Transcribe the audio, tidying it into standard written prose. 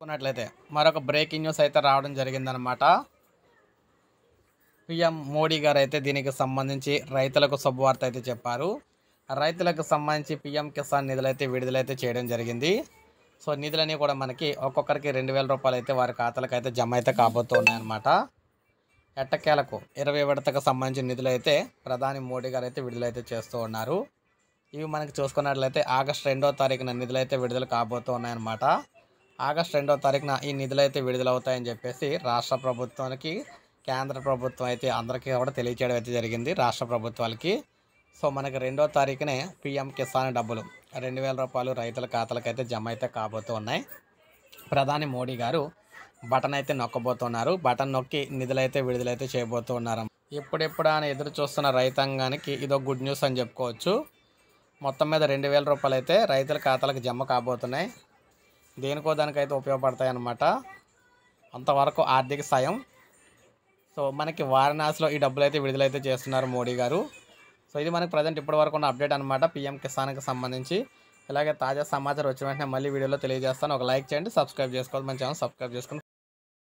చూసుకున్నట్లయితే మరొక breaking news అయితే రావడం జరిగిందనమాట. పీఎం మోడీ గారు అయితే దీనికి సంబంధించి రైతులకు శుభవార్త అయితే చెప్పారు. రైతులకు సంబంధించి పీఎం కిసాన్ నిధులైతే విడుదలైతే చేయడం జరిగింది. సో నిధులన్నీ కూడా మనకి ఒక్కొక్కరికి 2,000 రూపాయలు అయితే వారి ఖాతాలకు అయితే జమ అయితే కాబోతూ ఉన్నాయన్నమాట. ఎట్టకేలకు 20 విడతకు సంబంధించిన నిధులు అయితే ప్రధాని మోడీ గారు అయితే విడుదలైతే చేస్తూ ఉన్నారు. ఇవి మనకి చూసుకున్నట్లయితే ఆగస్టు 2వ తారీఖున నిధులైతే విడుదల కాబోతూ ఉన్నాయన్నమాట. ఆగస్టు 2వ తారీఖున ఈ నిధులైతే విడుదలవుతాయని చెప్పేసి రాష్ట్ర ప్రభుత్వానికి కేంద్ర ప్రభుత్వం అయితే అందరికీ కూడా తెలియచేయడం అయితే జరిగింది రాష్ట్ర ప్రభుత్వాలకి. సో మనకి 2వ తారీఖునే పీఎం కిసాన్ డబ్బులు 2,000 రూపాయలు రైతుల ఖాతాలకు అయితే జమ అయితే కాబోతూ ఉన్నాయి. ప్రధాని మోడీ గారు బటన్ అయితే నొక్కబోతున్నారు. బటన్ నొక్కి నిధులైతే విడుదలైతే చేయబోతూ ఉన్నారు. ఎప్పుడెప్పుడు అని ఎదురు చూస్తున్న రైతాంగానికి ఇదో గుడ్ న్యూస్ అని చెప్పుకోవచ్చు. మొత్తం మీద 2,000 రూపాయలు అయితే రైతుల ఖాతాలకు జమ కాబోతున్నాయి. దేనికో దానికైతే ఉపయోగపడతాయి అన్నమాట. అంతవరకు ఆర్థిక సాయం. సో మనకి వారణాసిలో ఈ డబ్బులు అయితే విడుదలైతే చేస్తున్నారు మోడీ గారు. సో ఇది మనకి ప్రజెంట్ ఇప్పటి వరకు ఉన్న అప్డేట్ అనమాట పీఎం కిసాన్కి సంబంధించి. ఇలాగే తాజా సమాచారం వచ్చిన వెంటనే మళ్ళీ వీడియోలో తెలియజేస్తాను. ఒక లైక్ చేయండి, సబ్స్క్రైబ్ చేసుకోవాలి, మన ఛానల్ సబ్స్క్రైబ్ చేసుకుని